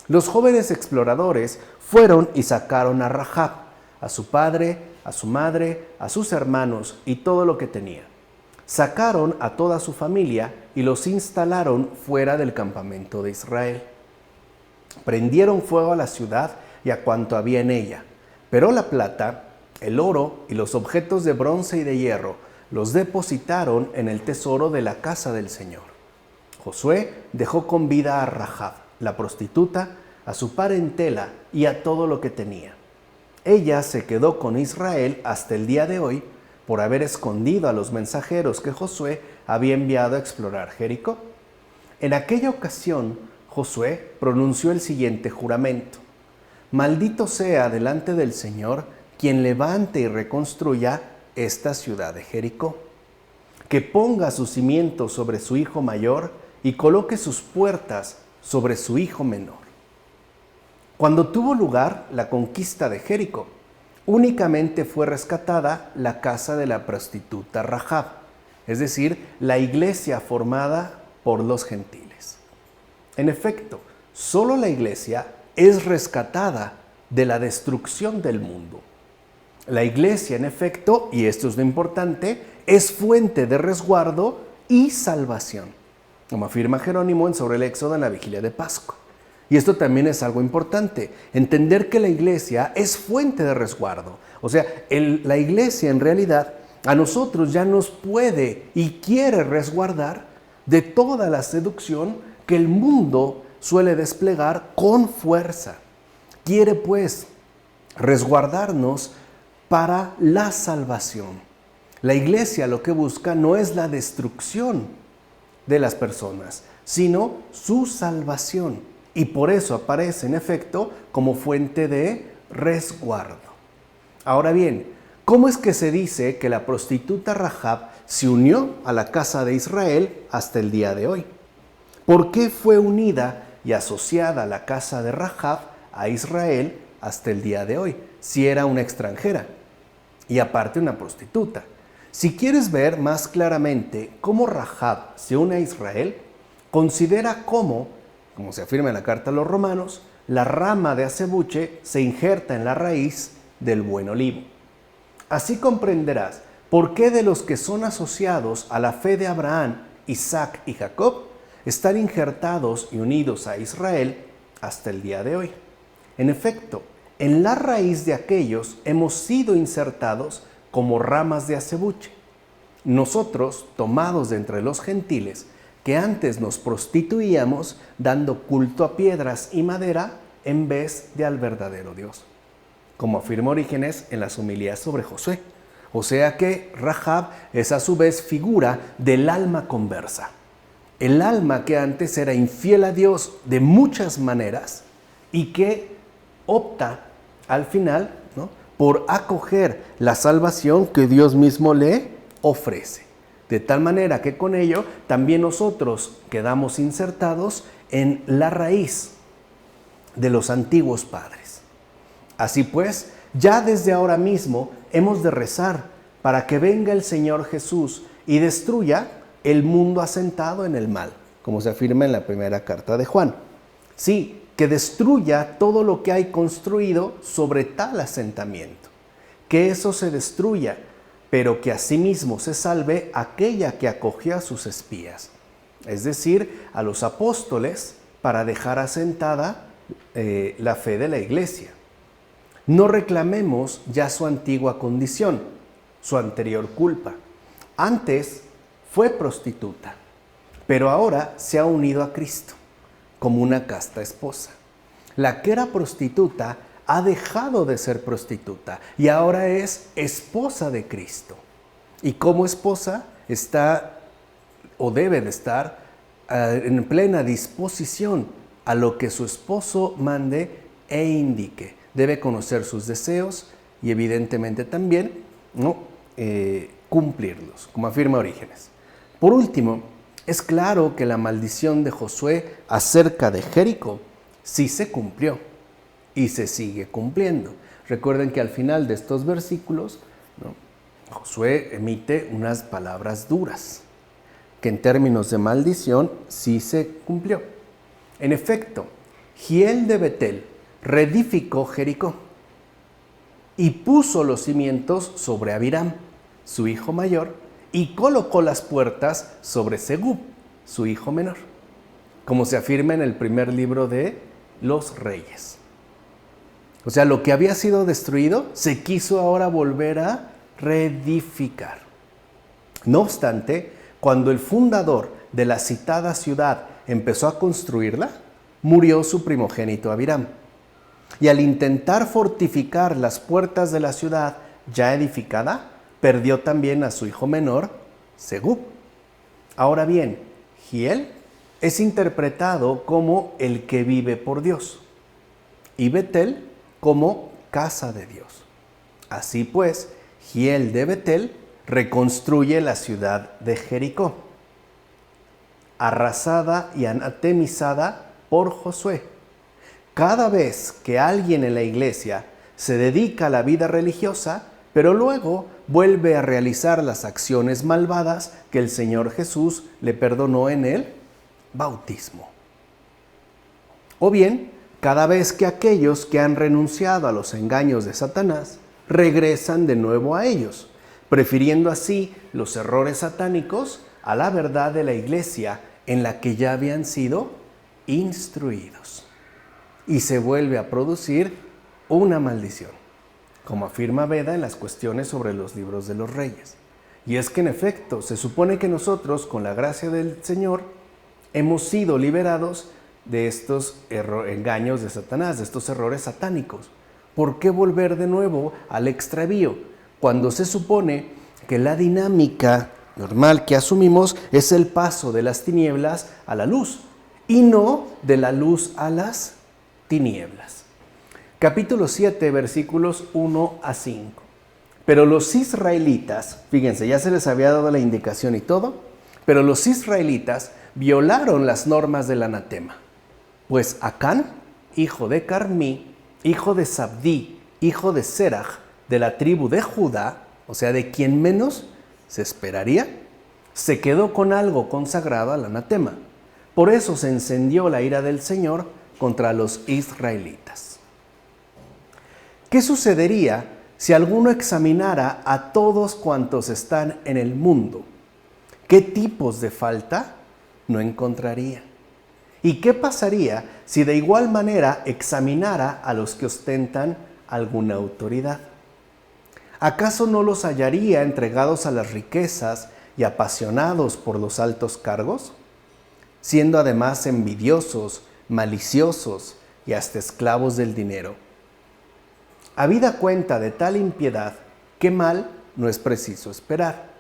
Los jóvenes exploradores fueron y sacaron a Rahab, a su padre, a su madre, a sus hermanos y todo lo que tenía. Sacaron a toda su familia y los instalaron fuera del campamento de Israel. Prendieron fuego a la ciudad y a cuanto había en ella, pero la plata, el oro y los objetos de bronce y de hierro los depositaron en el tesoro de la casa del Señor. Josué dejó con vida a Rahab, la prostituta, a su parentela y a todo lo que tenía. Ella se quedó con Israel hasta el día de hoy por haber escondido a los mensajeros que Josué había enviado a explorar Jericó. En aquella ocasión, Josué pronunció el siguiente juramento: maldito sea delante del Señor quien levante y reconstruya esta ciudad de Jericó, que ponga sus cimientos sobre su hijo mayor y coloque sus puertas sobre su hijo menor. Cuando tuvo lugar la conquista de Jericó, únicamente fue rescatada la casa de la prostituta Rahab, es decir, la iglesia formada por los gentiles. En efecto, solo la iglesia es rescatada de la destrucción del mundo. La iglesia, en efecto, y esto es lo importante, es fuente de resguardo y salvación, como afirma Jerónimo en Sobre el Éxodo en la vigilia de Pascua. Y esto también es algo importante, entender que la iglesia es fuente de resguardo. O sea, la iglesia en realidad a nosotros ya nos puede y quiere resguardar de toda la seducción que el mundo suele desplegar con fuerza. Quiere pues resguardarnos para la salvación. La iglesia lo que busca no es la destrucción de las personas, sino su salvación. Y por eso aparece en efecto como fuente de resguardo. Ahora bien, ¿cómo es que se dice que la prostituta Rahab se unió a la casa de Israel hasta el día de hoy? ¿Por qué fue unida y asociada la casa de Rahab a Israel hasta el día de hoy, si era una extranjera y aparte una prostituta? Si quieres ver más claramente cómo Rahab se une a Israel, considera cómo, como se afirma en la carta a los romanos, la rama de acebuche se injerta en la raíz del buen olivo. Así comprenderás por qué de los que son asociados a la fe de Abraham, Isaac y Jacob, están injertados y unidos a Israel hasta el día de hoy. En efecto, en la raíz de aquellos hemos sido insertados como ramas de acebuche. Nosotros, tomados de entre los gentiles, que antes nos prostituíamos dando culto a piedras y madera en vez de al verdadero Dios, como afirma Orígenes en las homilías sobre Josué. O sea que Rahab es a su vez figura del alma conversa. El alma que antes era infiel a Dios de muchas maneras y que opta al final, ¿no?, por acoger la salvación que Dios mismo le ofrece. De tal manera que con ello también nosotros quedamos insertados en la raíz de los antiguos padres. Así pues, ya desde ahora mismo hemos de rezar para que venga el Señor Jesús y destruya el mundo asentado en el mal, como se afirma en la primera carta de Juan. Sí, que destruya todo lo que hay construido sobre tal asentamiento, que eso se destruya, pero que asimismo se salve aquella que acogió a sus espías. es decir, a los apóstoles, para dejar asentada la fe de la iglesia. No reclamemos ya su antigua condición, su anterior culpa. Antes fue prostituta, pero ahora se ha unido a Cristo como una casta esposa. La que era prostituta ha dejado de ser prostituta y ahora es esposa de Cristo. Y como esposa está o debe de estar en plena disposición a lo que su esposo mande e indique. Debe conocer sus deseos y evidentemente también cumplirlos, como afirma Orígenes. Por último, es claro que la maldición de Josué acerca de Jericó sí se cumplió y se sigue cumpliendo. Recuerden que al final de estos versículos, Josué emite unas palabras duras, que en términos de maldición sí se cumplió. En efecto, Giel de Betel reedificó Jericó y puso los cimientos sobre Abiram, su hijo mayor, y colocó las puertas sobre Segub, su hijo menor, como se afirma en el primer libro de los Reyes. O sea, lo que había sido destruido se quiso ahora volver a reedificar. No obstante, cuando el fundador de la citada ciudad empezó a construirla, murió su primogénito Abiram. Y al intentar fortificar las puertas de la ciudad ya edificada, perdió también a su hijo menor, Segub. Ahora bien, Giel es interpretado como el que vive por Dios y Betel como casa de Dios. Así pues, Giel de Betel reconstruye la ciudad de Jericó, arrasada y anatemizada por Josué. Cada vez que alguien en la iglesia se dedica a la vida religiosa, pero luego vuelve a realizar las acciones malvadas que el Señor Jesús le perdonó en el bautismo. O bien, cada vez que aquellos que han renunciado a los engaños de Satanás regresan de nuevo a ellos, prefiriendo así los errores satánicos a la verdad de la iglesia en la que ya habían sido instruidos. Y se vuelve a producir una maldición, como afirma Beda en las cuestiones sobre los libros de los reyes. Y es que en efecto, se supone que nosotros, con la gracia del Señor, hemos sido liberados de estos engaños de Satanás, de estos errores satánicos. ¿Por qué volver de nuevo al extravío? Cuando se supone que la dinámica normal que asumimos es el paso de las tinieblas a la luz y no de la luz a las tinieblas. Capítulo 7, versículos 1 a 5. Pero los israelitas, fíjense, ya se les había dado la indicación y todo, pero los israelitas violaron las normas del anatema. Pues Acán, hijo de Carmí, hijo de Sabdí, hijo de Serach, de la tribu de Judá, o sea, de quien menos se esperaría, se quedó con algo consagrado al anatema. Por eso se encendió la ira del Señor contra los israelitas. ¿Qué sucedería si alguno examinara a todos cuantos están en el mundo? ¿Qué tipos de falta no encontraría? ¿Y qué pasaría si de igual manera examinara a los que ostentan alguna autoridad? ¿Acaso no los hallaría entregados a las riquezas y apasionados por los altos cargos? Siendo además envidiosos, maliciosos y hasta esclavos del dinero. Habida cuenta de tal impiedad, qué mal no es preciso esperar.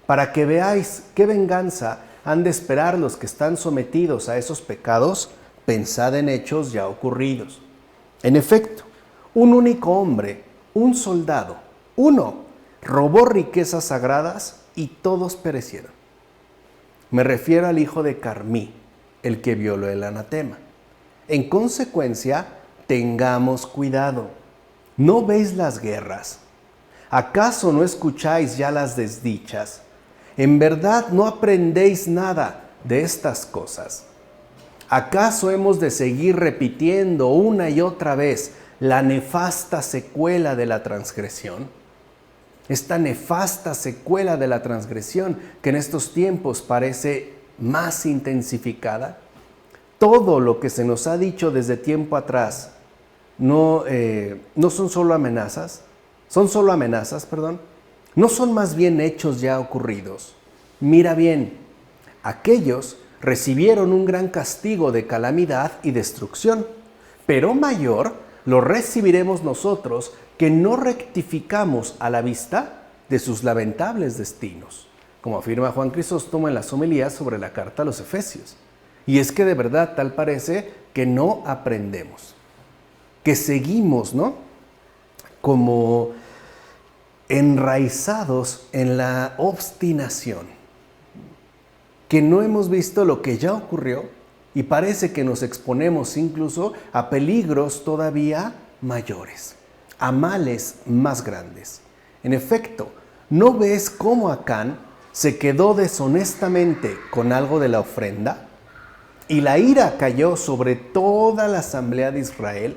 Para que veáis qué venganza han de esperar los que están sometidos a esos pecados, pensad en hechos ya ocurridos. En efecto, un único hombre, un soldado, uno, robó riquezas sagradas y todos perecieron. Me refiero al hijo de Carmí, el que violó el anatema. En consecuencia, tengamos cuidado. ¿No veis las guerras? ¿Acaso no escucháis ya las desdichas? ¿En verdad no aprendéis nada de estas cosas? ¿Acaso hemos de seguir repitiendo una y otra vez la nefasta secuela de la transgresión? Esta nefasta secuela de la transgresión que en estos tiempos parece más intensificada. Todo lo que se nos ha dicho desde tiempo atrás no son solo amenazas, no son más bien hechos ya ocurridos. Mira bien, aquellos recibieron un gran castigo de calamidad y destrucción, pero mayor lo recibiremos nosotros que no rectificamos a la vista de sus lamentables destinos, como afirma Juan Crisóstomo en las homilías sobre la carta a los Efesios. Y es que de verdad tal parece que no aprendemos, que seguimos, como enraizados en la obstinación, que no hemos visto lo que ya ocurrió y parece que nos exponemos incluso a peligros todavía mayores, a males más grandes. En efecto, ¿no ves cómo Acán se quedó deshonestamente con algo de la ofrenda? Y la ira cayó sobre toda la asamblea de Israel.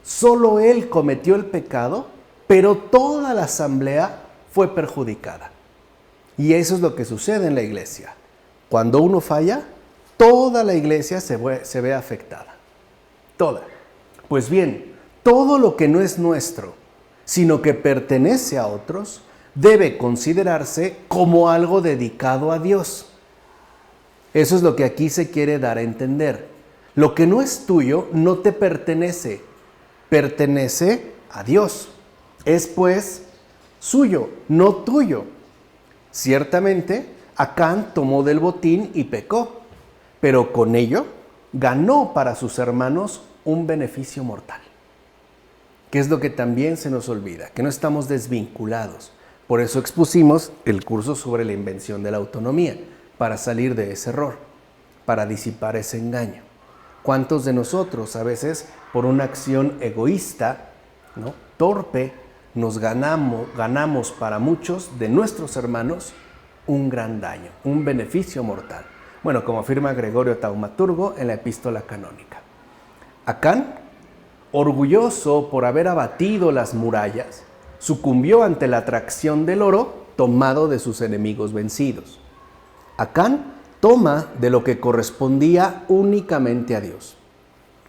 Solo él cometió el pecado, pero toda la asamblea fue perjudicada. Y eso es lo que sucede en la iglesia. Cuando uno falla, toda la iglesia se ve afectada. Toda. Pues bien, todo lo que no es nuestro, sino que pertenece a otros, debe considerarse como algo dedicado a Dios. Eso es lo que aquí se quiere dar a entender. Lo que no es tuyo no te pertenece, pertenece a Dios. Es pues suyo, no tuyo. Ciertamente, Acán tomó del botín y pecó, pero con ello ganó para sus hermanos un beneficio mortal. Que es lo que también se nos olvida, que no estamos desvinculados. Por eso expusimos el curso sobre la invención de la autonomía, para salir de ese error, para disipar ese engaño. ¿Cuántos de nosotros a veces por una acción egoísta, torpe, nos ganamos para muchos de nuestros hermanos un gran daño, un beneficio mortal? Bueno, como afirma Gregorio Taumaturgo en la Epístola Canónica. Acán, orgulloso por haber abatido las murallas, sucumbió ante la atracción del oro tomado de sus enemigos vencidos. Acán toma de lo que correspondía únicamente a Dios.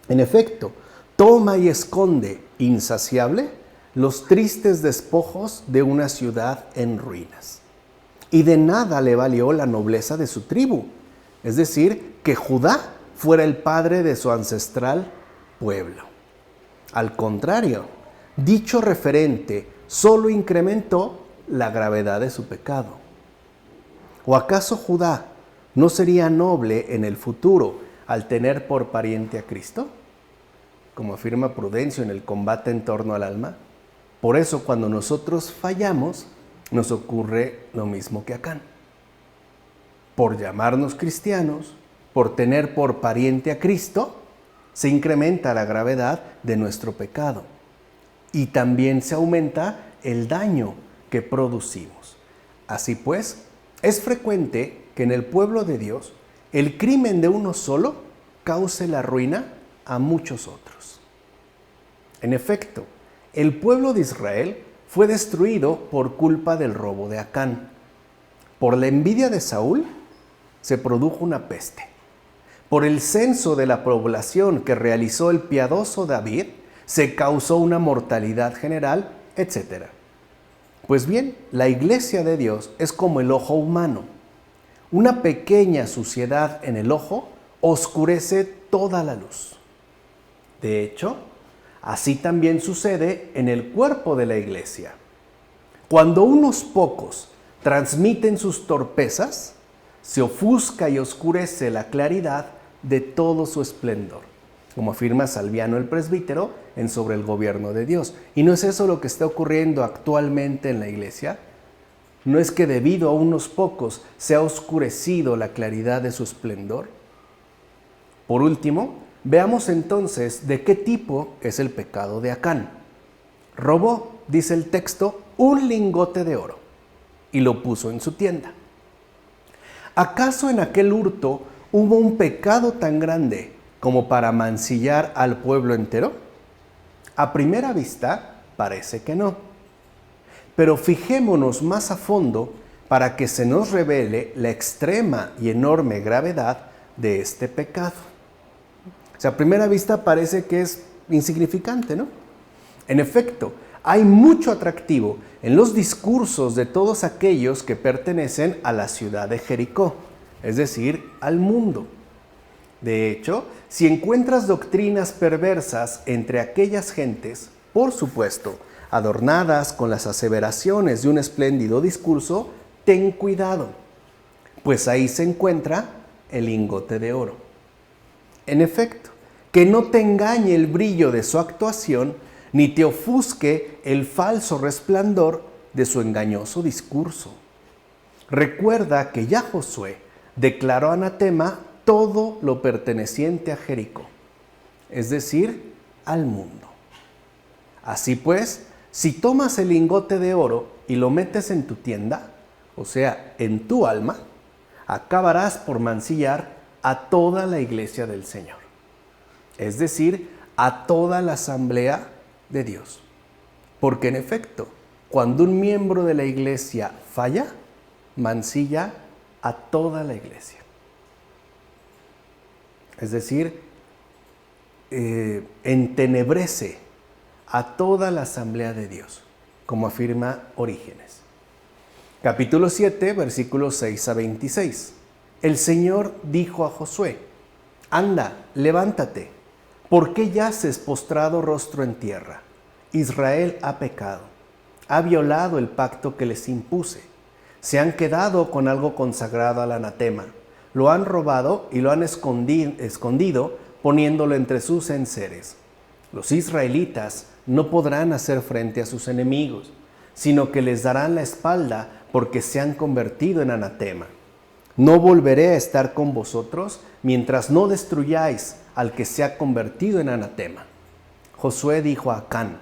En efecto, toma y esconde, insaciable, los tristes despojos de una ciudad en ruinas. Y de nada le valió la nobleza de su tribu, es decir, que Judá fuera el padre de su ancestral pueblo. Al contrario, dicho referente solo incrementó la gravedad de su pecado. ¿O acaso Judá no sería noble en el futuro al tener por pariente a Cristo? Como afirma Prudencio en el combate en torno al alma. Por eso cuando nosotros fallamos, nos ocurre lo mismo que Acán. Por llamarnos cristianos, por tener por pariente a Cristo, se incrementa la gravedad de nuestro pecado. Y también se aumenta el daño que producimos. Así pues, es frecuente que en el pueblo de Dios el crimen de uno solo cause la ruina a muchos otros. En efecto, el pueblo de Israel fue destruido por culpa del robo de Acán. Por la envidia de Saúl se produjo una peste. Por el censo de la población que realizó el piadoso David se causó una mortalidad general, etc. Pues bien, la iglesia de Dios es como el ojo humano. Una pequeña suciedad en el ojo oscurece toda la luz. De hecho, así también sucede en el cuerpo de la iglesia. Cuando unos pocos transmiten sus torpezas, se ofusca y oscurece la claridad de todo su esplendor, como afirma Salviano el presbítero en Sobre el Gobierno de Dios. ¿Y no es eso lo que está ocurriendo actualmente en la iglesia? ¿No es que debido a unos pocos se ha oscurecido la claridad de su esplendor? Por último, veamos entonces de qué tipo es el pecado de Acán. Robó, dice el texto, un lingote de oro y lo puso en su tienda. ¿Acaso en aquel hurto hubo un pecado tan grande como para mancillar al pueblo entero? A primera vista, parece que no. Pero fijémonos más a fondo para que se nos revele la extrema y enorme gravedad de este pecado. O sea, a primera vista parece que es insignificante, ¿no? En efecto, hay mucho atractivo en los discursos de todos aquellos que pertenecen a la ciudad de Jericó, es decir, al mundo. De hecho, si encuentras doctrinas perversas entre aquellas gentes, por supuesto, adornadas con las aseveraciones de un espléndido discurso, ten cuidado, pues ahí se encuentra el lingote de oro. En efecto, que no te engañe el brillo de su actuación, ni te ofusque el falso resplandor de su engañoso discurso. Recuerda que ya Josué declaró anatema todo lo perteneciente a Jericó, es decir, al mundo. Así pues, si tomas el lingote de oro y lo metes en tu tienda, o sea, en tu alma, acabarás por mancillar a toda la iglesia del Señor, es decir, a toda la asamblea de Dios. Porque en efecto, cuando un miembro de la iglesia falla, mancilla a toda la iglesia. Es decir, entenebrece a toda la asamblea de Dios, como afirma Orígenes. Capítulo 7, versículos 6 a 26. El Señor dijo a Josué: anda, levántate. ¿Por qué yaces postrado rostro en tierra? Israel ha pecado, ha violado el pacto que les impuse. Se han quedado con algo consagrado al anatema. Lo han robado y lo han escondido poniéndolo entre sus enseres. Los israelitas no podrán hacer frente a sus enemigos, sino que les darán la espalda porque se han convertido en anatema. No volveré a estar con vosotros mientras no destruyáis al que se ha convertido en anatema. Josué dijo a Acán: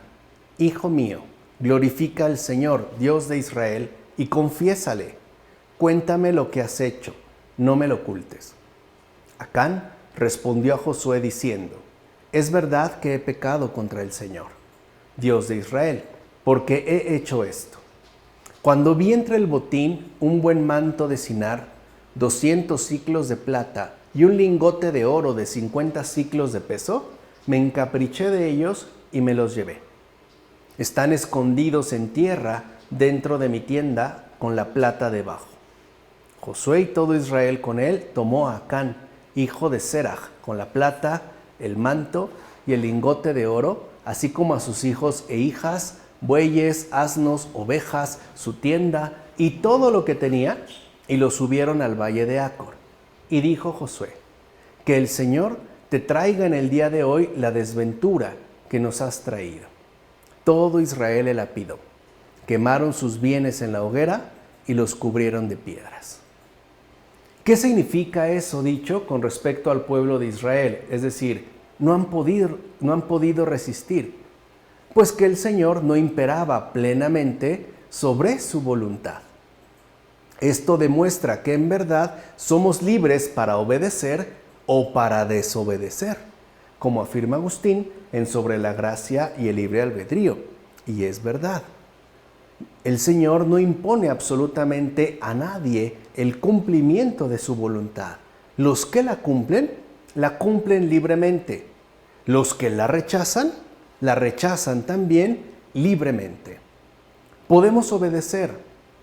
hijo mío, glorifica al Señor, Dios de Israel, y confiésale. Cuéntame lo que has hecho, no me lo ocultes. Acán respondió a Josué diciendo: es verdad que he pecado contra el Señor, Dios de Israel, porque he hecho esto. Cuando vi entre el botín un buen manto de Sinar, 200 siclos de plata y un lingote de oro de 50 siclos de peso, me encapriché de ellos y me los llevé. Están escondidos en tierra dentro de mi tienda con la plata debajo. Josué y todo Israel con él tomó a Acán, hijo de Zerach, con la plata, el manto y el lingote de oro, así como a sus hijos e hijas, bueyes, asnos, ovejas, su tienda y todo lo que tenía, y lo subieron al valle de Acor. Y dijo Josué: que el Señor te traiga en el día de hoy la desventura que nos has traído. Todo Israel le lapidó. Quemaron sus bienes en la hoguera y los cubrieron de piedras. ¿Qué significa eso dicho con respecto al pueblo de Israel? Es decir, no han podido resistir, pues que el Señor no imperaba plenamente sobre su voluntad. Esto demuestra que en verdad somos libres para obedecer o para desobedecer, como afirma Agustín en Sobre la Gracia y el Libre Albedrío. Y es verdad. El Señor no impone absolutamente a nadie el cumplimiento de su voluntad. Los que la cumplen libremente. Los que la rechazan también libremente. Podemos obedecer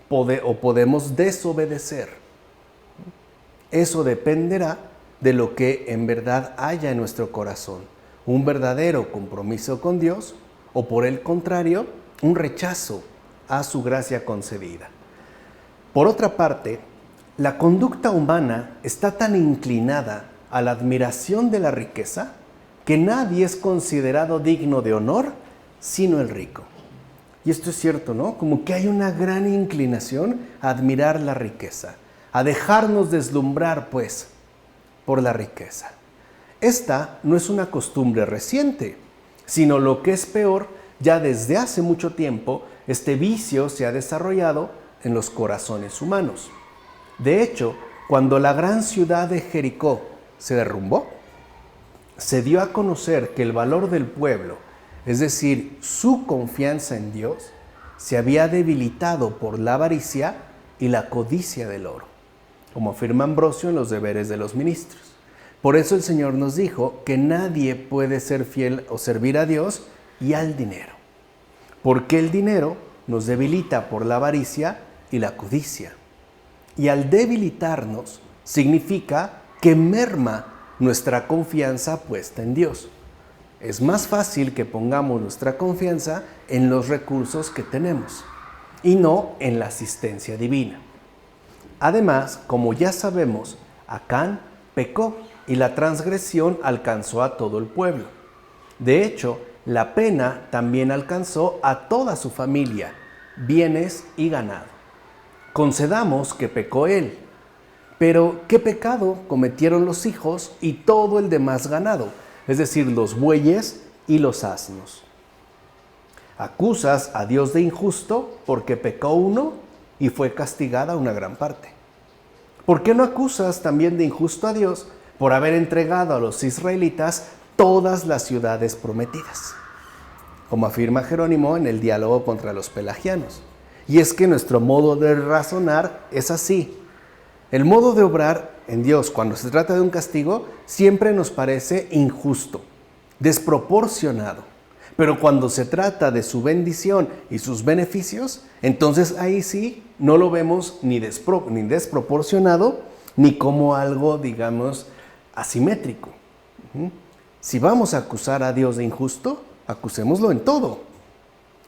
o podemos desobedecer. Eso dependerá de lo que en verdad haya en nuestro corazón. Un verdadero compromiso con Dios o, por el contrario, un rechazo a su gracia concedida. Por otra parte, la conducta humana está tan inclinada a la admiración de la riqueza que nadie es considerado digno de honor sino el rico. Y esto es cierto, ¿no? Como que hay una gran inclinación a admirar la riqueza, a dejarnos deslumbrar, pues, por la riqueza. Esta no es una costumbre reciente, sino lo que es peor, ya desde hace mucho tiempo, este vicio se ha desarrollado en los corazones humanos. De hecho, cuando la gran ciudad de Jericó se derrumbó, se dio a conocer que el valor del pueblo, es decir, su confianza en Dios, se había debilitado por la avaricia y la codicia del oro, como afirma Ambrosio en los deberes de los ministros. Por eso el Señor nos dijo que nadie puede ser fiel o servir a Dios y al dinero, porque el dinero nos debilita por la avaricia y la codicia. Y al debilitarnos significa que merma nuestra confianza puesta en Dios. Es más fácil que pongamos nuestra confianza en los recursos que tenemos y no en la asistencia divina. Además, como ya sabemos, Acán pecó y la transgresión alcanzó a todo el pueblo. De hecho, la pena también alcanzó a toda su familia, bienes y ganado. Concedamos que pecó él, pero ¿qué pecado cometieron los hijos y todo el demás ganado? Es decir, los bueyes y los asnos. Acusas a Dios de injusto porque pecó uno y fue castigada una gran parte. ¿Por qué no acusas también de injusto a Dios por haber entregado a los israelitas todas las ciudades prometidas? Como afirma Jerónimo en el diálogo contra los pelagianos. Y es que nuestro modo de razonar es así. El modo de obrar en Dios cuando se trata de un castigo siempre nos parece injusto, desproporcionado. Pero cuando se trata de su bendición y sus beneficios, entonces ahí sí no lo vemos ni desproporcionado ni como algo, digamos, asimétrico. Si vamos a acusar a Dios de injusto, acusémoslo en todo.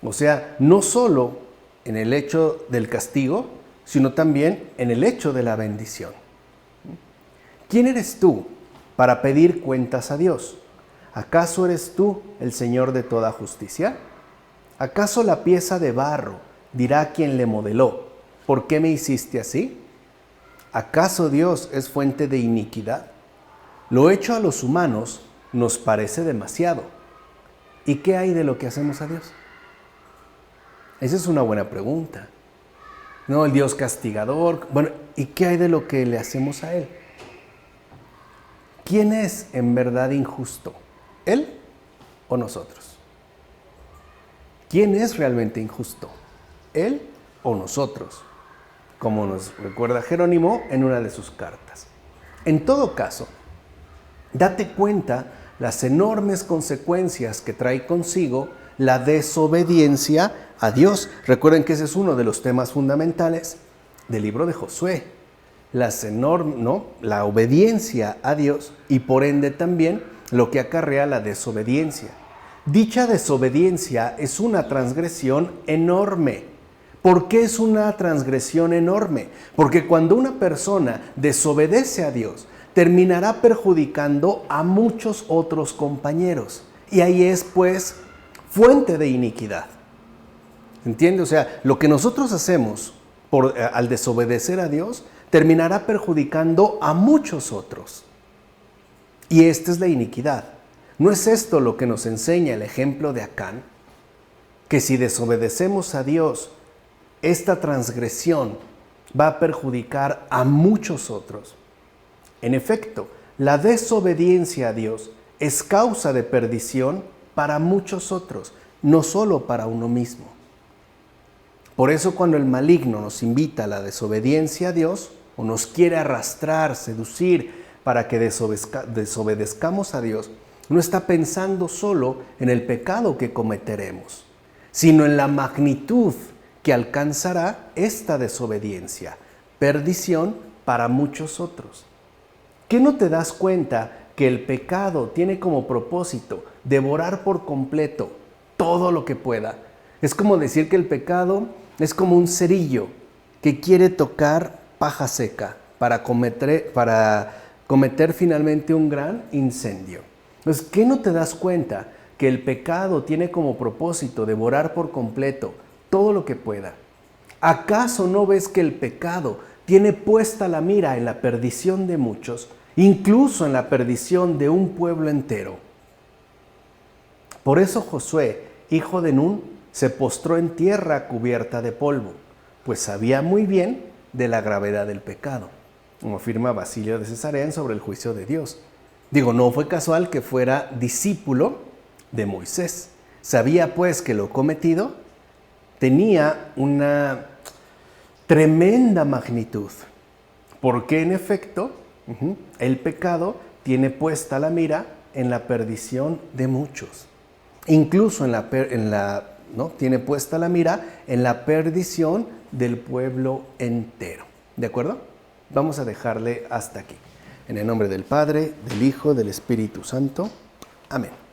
O sea, no solo en el hecho del castigo, sino también en el hecho de la bendición. ¿Quién eres tú para pedir cuentas a Dios? ¿Acaso eres tú el Señor de toda justicia? ¿Acaso la pieza de barro dirá quien le modeló, ¿por qué me hiciste así? ¿Acaso Dios es fuente de iniquidad? Lo hecho a los humanos nos parece demasiado. ¿Y qué hay de lo que hacemos a Dios? Esa es una buena pregunta. No, el Dios castigador. Bueno, ¿y qué hay de lo que le hacemos a Él? ¿Quién es en verdad injusto? ¿Él o nosotros? ¿Quién es realmente injusto? ¿Él o nosotros? Como nos recuerda Jerónimo en una de sus cartas. En todo caso, date cuenta las enormes consecuencias que trae consigo la desobediencia a Dios. Recuerden que ese es uno de los temas fundamentales del libro de Josué. La obediencia a Dios y por ende también lo que acarrea la desobediencia. Dicha desobediencia es una transgresión enorme. ¿Por qué es una transgresión enorme? Porque cuando una persona desobedece a Dios, terminará perjudicando a muchos otros compañeros. Y ahí es, pues, fuente de iniquidad. ¿Entiende? O sea, lo que nosotros hacemos al desobedecer a Dios, terminará perjudicando a muchos otros. Y esta es la iniquidad. ¿No es esto lo que nos enseña el ejemplo de Acán? Que si desobedecemos a Dios, esta transgresión va a perjudicar a muchos otros. En efecto, la desobediencia a Dios es causa de perdición para muchos otros, no solo para uno mismo. Por eso cuando el maligno nos invita a la desobediencia a Dios, o nos quiere arrastrar, seducir para que desobedezcamos a Dios, no está pensando solo en el pecado que cometeremos, sino en la magnitud que alcanzará esta desobediencia, perdición para muchos otros. ¿Qué no te das cuenta que el pecado tiene como propósito devorar por completo todo lo que pueda? Es como decir que el pecado es como un cerillo que quiere tocar paja seca para cometer finalmente un gran incendio. Entonces, ¿qué no te das cuenta que el pecado tiene como propósito devorar por completo todo lo que pueda? ¿Acaso no ves que el pecado tiene puesta la mira en la perdición de muchos, incluso en la perdición de un pueblo entero? Por eso Josué, hijo de Nun, se postró en tierra cubierta de polvo, pues sabía muy bien de la gravedad del pecado, como afirma Basilio de Cesarea sobre el juicio de Dios. No fue casual que fuera discípulo de Moisés. Sabía pues que lo cometido tenía tremenda magnitud, porque en efecto, el pecado tiene puesta la mira en la perdición de muchos. Incluso tiene puesta la mira en la perdición del pueblo entero. ¿De acuerdo? Vamos a dejarle hasta aquí. En el nombre del Padre, del Hijo, del Espíritu Santo. Amén.